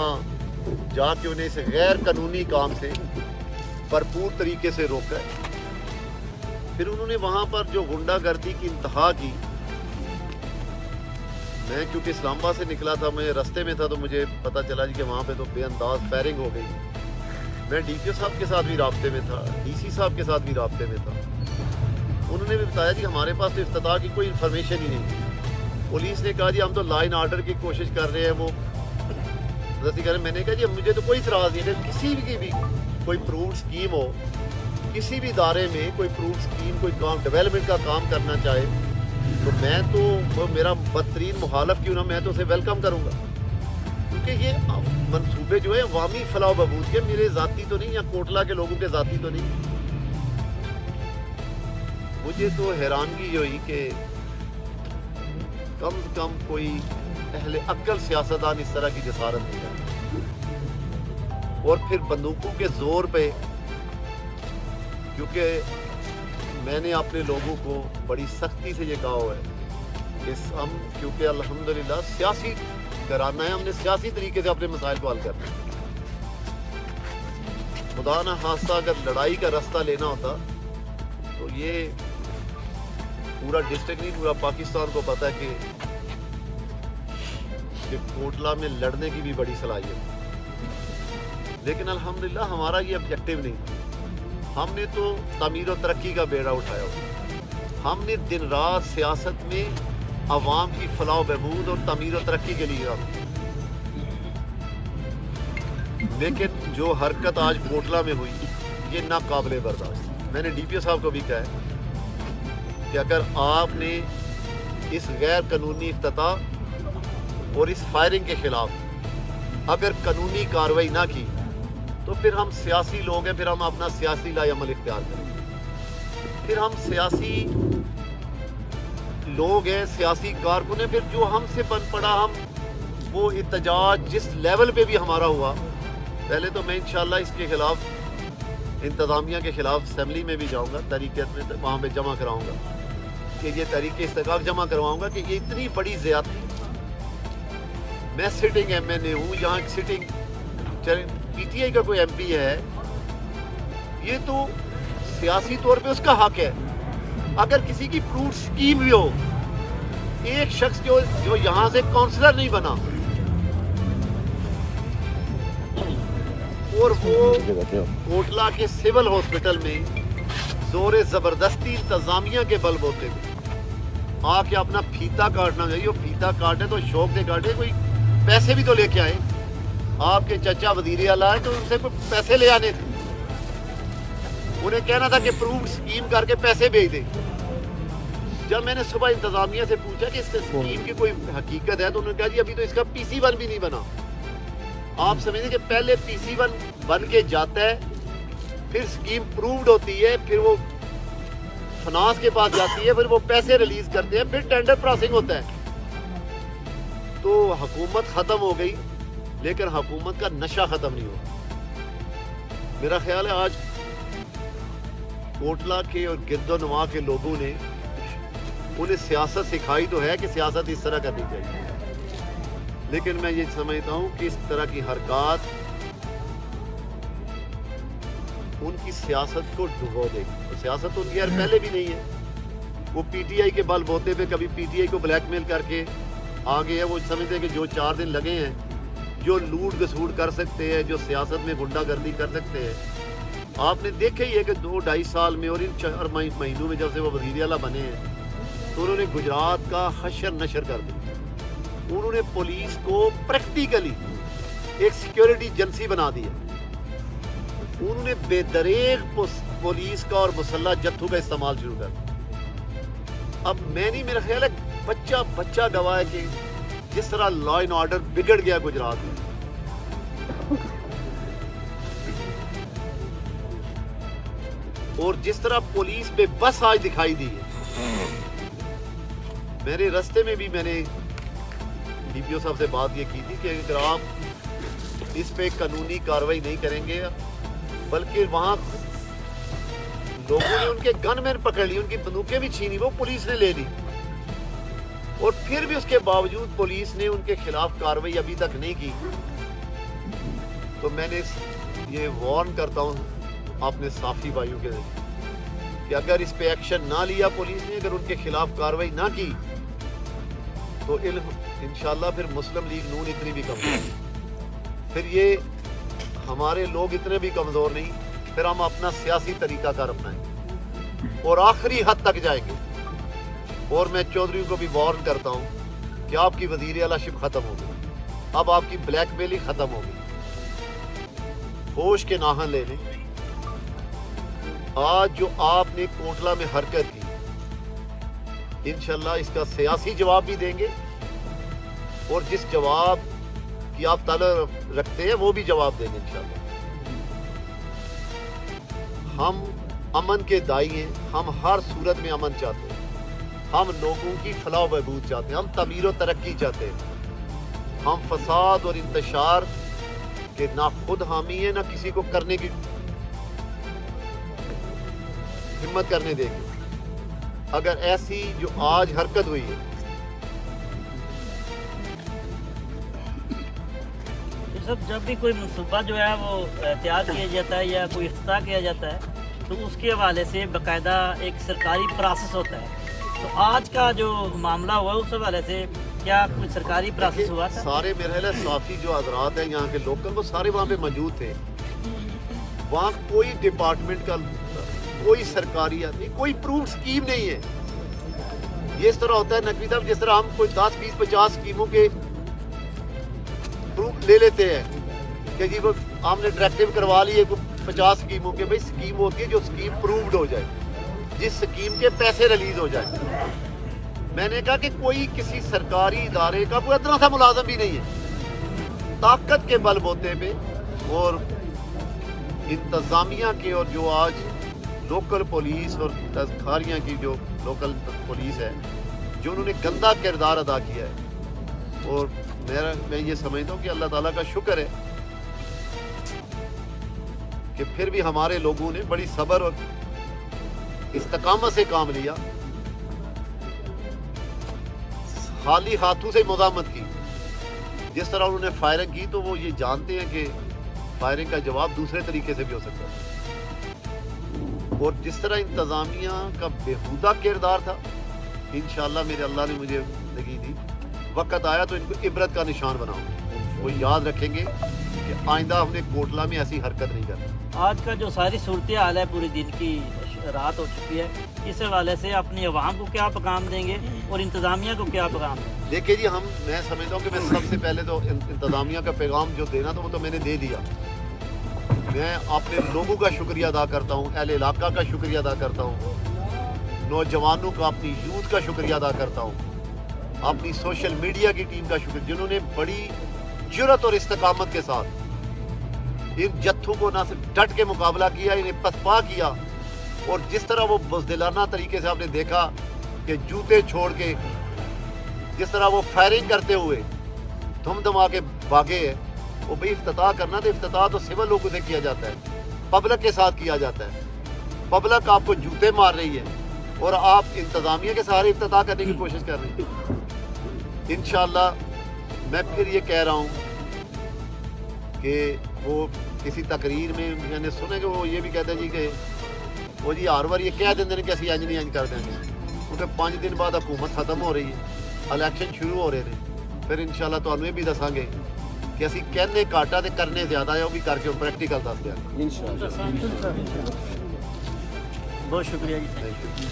वहाँ जाके उन्हें इस गैर कानूनी काम से भरपूर तरीके से रोका है। फिर उन्होंने वहाँ पर जो गुंडागर्दी की इंतहा की, मैं क्योंकि इस्लामाबाद से निकला था, मैं रास्ते में था तो मुझे पता चला जी कि वहाँ पे तो बेअंदाज फायरिंग हो गई। मैं डीपीओ साहब के साथ भी राब्ते में था, डीसी साहब के साथ भी राब्ते में था। उन्होंने भी बताया जी हमारे पास तो इफ्तिताह की कोई इन्फॉर्मेशन ही नहीं। पुलिस ने कहा जी हम तो लॉ एंड ऑर्डर की कोशिश कर रहे हैं, वो रद्दी करें। मैंने कहा जी मुझे तो कोई इतराज़ नहीं है, अगर किसी की भी कोई प्रूव्ड स्कीम हो, किसी भी इदारे में कोई प्रूव्ड स्कीम, कोई काम डेवलपमेंट का काम करना चाहे तो मैं तो, वो मेरा बदतरीन मुखालफ क्यों ना, मैं तो उसे वेलकम करूँगा। क्योंकि ये मंसूबे जो है अवामी फलाह बहबूद के, मेरे ज़ाती तो नहीं या कोटला के लोगों के ज़ाती तो नहीं। मुझे तो हैरानगी हुई कि कम से कम कोई अहले अक्ल सियासतदान इस तरह की जसारत नहीं करता। और फिर बंदूकों के जोर पे, क्योंकि मैंने अपने लोगों को बड़ी सख्ती से ये कहा हुआ है कि हम, क्योंकि अल्हम्दुलिल्लाह सियासी कराना है, हमने सियासी तरीके से अपने मसाइल को हल करना है। खुदा ना खास्ता अगर लड़ाई का रास्ता लेना होता तो ये पूरा डिस्ट्रिक्ट नहीं, पूरा पाकिस्तान को पता है कि कोटला में लड़ने की भी बड़ी सलाहियत है। लेकिन अल्हम्दुलिल्लाह हमारा ये ऑब्जेक्टिव नहीं। हमने तो तामीर और तरक्की का बेड़ा उठाया हुआ। हमने दिन रात सियासत में अवाम की फलाह बहबूद और तामीर और तरक्की के लिए काम। लेकिन जो हरकत आज कोटला में हुई ये नाकाबिले बर्दाश्त। मैंने डीपीओ साहब को भी कहा है कि अगर आपने इस गैर कानूनी इफ्तिताह और इस फायरिंग के खिलाफ अगर कानूनी कार्रवाई ना की तो फिर हम सियासी लोग हैं, फिर हम अपना सियासी लाएअमल इख्तियार करेंगे। फिर हम सियासी लोग हैं, सियासी कारकुन हैं, फिर जो हमसे बन पड़ा, हम वो एहतजाज जिस लेवल पे भी हमारा हुआ, पहले तो मैं इंशाल्लाह इसके खिलाफ इंतज़ामिया के खिलाफ असेंबली में भी जाऊंगा, तहरीक में वहाँ पे जमा कराऊंगा कि ये तहरीक इस्तेकाक जमा करवाऊंगा कि ये इतनी बड़ी ज़्यादती। मैं सिटिंग MNA हूँ, यहाँ सिटिंग PTI का कोई MP है, ये तो सियासी तौर पे उसका हक है। अगर किसी की प्रूव्ड स्कीम भी हो, एक शख्स जो यहाँ से काउंसलर नहीं बना और वो कोटला के सिविल हॉस्पिटल में जोरे ज़बरदस्ती इंतज़ामिया के बल बोते हुए आके अपना फीता काटना चाहिए। वो फीता काटे तो शौक से काटे, कोई पैसे भी तो लेके आए। आपके चचा वजीर आला है तो उनसे कोई पैसे ले आने थे, उन्हें कहना था कि प्रूव्ड स्कीम करके पैसे भेज दे। जब मैंने सुबह इंतज़ामिया से पूछा कि इस स्कीम की कोई हकीकत है तो उन्होंने कहा जी अभी तो इसका PC1 भी नहीं बना। आप समझें कि पहले PC1 बन के जाता है, फिर स्कीम प्रूव्ड होती है, फिर वो फाइनेंस के पास जाती है, फिर वो पैसे रिलीज करते हैं, फिर टेंडर प्रोसेसिंग होता है। तो हुकूमत ख़त्म हो गई लेकिन हुकूमत का नशा ख़त्म नहीं हुआ। मेरा ख्याल है आज कोटला के और गिरदोनवा के लोगों ने उन्हें सियासत सिखाई तो है कि सियासत इस तरह करनी चाहिए, लेकिन मैं ये समझता हूँ कि इस तरह की हरकत उनकी सियासत को डुबो देगी। तो सियासत उनकी यार पहले भी नहीं है। वो PTI के बल बोते पे कभी PTI को ब्लैकमेल करके आ गए हैं। वो समझते हैं कि जो 4 दिन लगे हैं, जो लूट घसूट कर सकते हैं, जो सियासत में गुंडागर्दी कर सकते हैं। आपने देखे ही है कि 2-2.5 साल में और इन 4 महीनों में जब से वो वज़ीर आला बने हैं तो उन्होंने गुजरात का हशर नशर कर दिया। उन्होंने पुलिस को प्रैक्टिकली एक सिक्योरिटी एजेंसी बना दी है। उन्होंने बेदरेग पुलिस का और मुसल्ला जत्थों का इस्तेमाल शुरू कर दिया। अब मैं नहीं, मेरा ख्याल है बच्चा गवाह है कि जिस तरह लॉ एंड ऑर्डर बिगड़ गया गुजरात में, और जिस तरह पुलिस पे बस आज दिखाई दी है। मेरे रास्ते में भी मैंने DPO साहब से बात ये की थी कि अगर आप इस पे कानूनी कार्रवाई नहीं करेंगे, बल्कि वहाँ लोगों ने उनके गनमैन पकड़ ली, उनकी बंदूकें भी छीनी, वो पुलिस ने ले ली, और फिर भी उसके बावजूद पुलिस ने उनके खिलाफ कार्रवाई अभी तक नहीं की। تو میں نے یہ وارن کرتا ہوں اپنے صحافی بھائیوں کے کہ اگر اس پہ ایکشن نہ لیا پولیس نے، اگر ان کے خلاف کارروائی نہ کی تو انشاءاللہ پھر مسلم لیگ نون اتنی بھی کمزور نہیں، پھر یہ ہمارے لوگ اتنے بھی کمزور نہیں، پھر ہم اپنا سیاسی طریقہ کار اپنائیں اور آخری حد تک جائیں گے۔ اور میں چودھری کو بھی وارن کرتا ہوں کہ آپ کی وزیر اعلیٰ شپ ختم ہو گئی، اب آپ کی بلیک میل ہی ختم ہو گئی، ہوش کے ناخن لے لیں۔ آج جو آپ نے کوٹلہ میں حرکت کی، انشاءاللہ اس کا سیاسی جواب بھی دیں گے، اور جس جواب کی آپ طلب رکھتے ہیں وہ بھی جواب دیں گے انشاءاللہ۔ ہم امن کے دائی ہیں، ہم ہر صورت میں امن چاہتے ہیں، ہم لوگوں کی فلاح و بہبود چاہتے ہیں، ہم تعمیر و ترقی چاہتے ہیں، ہم فساد اور انتشار کے نہ خود حامی ہیں، نہ کسی کو کرنے کی ہمت کرنے دیں گے۔ اگر ایسی جو آج حرکت ہوئی ہے، جب بھی کوئی منصوبہ جو ہے وہ تیار کیا جاتا ہے یا کوئی افتتاح کیا جاتا ہے تو اس کے حوالے سے باقاعدہ ایک سرکاری پروسیس ہوتا ہے، تو آج کا جو معاملہ ہوا اس حوالے سے کیا کوئی سرکاری پروسیس ہوا تھا؟ سارے میرے خیال صحافی جو حضرات ہیں یہاں کے لوکل، وہ سارے وہاں پہ موجود تھے، وہاں کوئی ڈپارٹمنٹ کا کوئی سرکاری آدمی، کوئی پروف سکیم نہیں ہے۔ یہ اس طرح ہوتا ہے نقوی صاحب، جس طرح ہم کوئی 10 20 50 سکیموں کے پروف لے لیتے ہیں کہ جی وہ ہم نے ڈائریکٹیو کروا لی ہے 50 سکیموں کے، بھائی سکیم ہوتی ہے جو سکیم پرووڈ ہو جائے، جس سکیم کے پیسے ریلیز ہو جائے۔ میں نے کہا کہ کوئی کسی سرکاری ادارے کا کوئی اتنا سا ملازم بھی نہیں ہے، طاقت کے بل بوتے پہ اور انتظامیہ کے، اور جو آج لوکل پولیس اور کھاریاں کی جو لوکل پولیس ہے، جو انہوں نے گندا کردار ادا کیا ہے، اور میں یہ سمجھتا ہوں کہ اللہ تعالیٰ کا شکر ہے کہ پھر بھی ہمارے لوگوں نے بڑی صبر اور استقامت سے کام لیا، خالی ہاتھوں سے مزاحمت کی۔ جس طرح انہوں نے فائرنگ کی تو وہ یہ جانتے ہیں کہ فائرنگ کا جواب دوسرے طریقے سے بھی ہو سکتا ہے، اور جس طرح انتظامیہ کا بےہودہ کردار تھا، انشاءاللہ میرے اللہ نے مجھے زندگی دی، وقت آیا تو ان کو عبرت کا نشان بناؤں، وہ یاد رکھیں گے کہ آئندہ ہم نے کوٹلہ میں ایسی حرکت نہیں کرنا۔ آج کا جو ساری صورتحال ہے پورے دن کی رات ہو چکی ہے، اس حوالے سے اپنی عوام کو کیا پیغام دیں گے اور انتظامیہ کو کیا پیغام دیں گے؟ دیکھیے جی، میں سمجھتا ہوں کہ میں سب سے پہلے تو انتظامیہ کا پیغام جو دینا تھا وہ تو میں نے دے دیا۔ میں اپنے لوگوں کا شکریہ ادا کرتا ہوں، اہل علاقہ کا شکریہ ادا کرتا ہوں، نوجوانوں کا، اپنی یوتھ کا شکریہ ادا کرتا ہوں، اپنی سوشل میڈیا کی ٹیم کا شکریہ، جنہوں نے بڑی جرأت اور استقامت کے ساتھ ان جتھوں کو نہ صرف ڈٹ کے مقابلہ کیا، انہیں پسپا کیا، اور جس طرح وہ بزدلانہ طریقے سے آپ نے دیکھا کہ جوتے چھوڑ کے جس طرح وہ فائرنگ کرتے ہوئے دھم دھما کے بھاگے ہیں۔ وہ بھئی افتتاح کرنا، تو افتتاح تو سول لوگوں سے کیا جاتا ہے، پبلک کے ساتھ کیا جاتا ہے، پبلک آپ کو جوتے مار رہی ہے اور آپ انتظامیہ کے سہارے افتتاح کرنے کی کوشش کر رہے ہیں۔ انشاءاللہ میں پھر یہ کہہ رہا ہوں کہ وہ کسی تقریر میں میں نے سنا کہ وہ یہ بھی کہتے ہیں جی کہ وہ جی ہر بار یہ کہہ دیں کہ اسی انج نہیں انج کر دیں گے، کیونکہ 5 دن بعد حکومت ختم ہو رہی ہے، الیکشن شروع ہو رہے ہیں، پھر انشاءاللہ تمہیں یہ بھی دساں گے کہ اسی کہنے گھاٹا تے کرنے زیادہ ہے، وہ بھی کر کے پریکٹیکل دس دیں گے انشاءاللہ۔ بہت شکریہ جی۔ Thank you.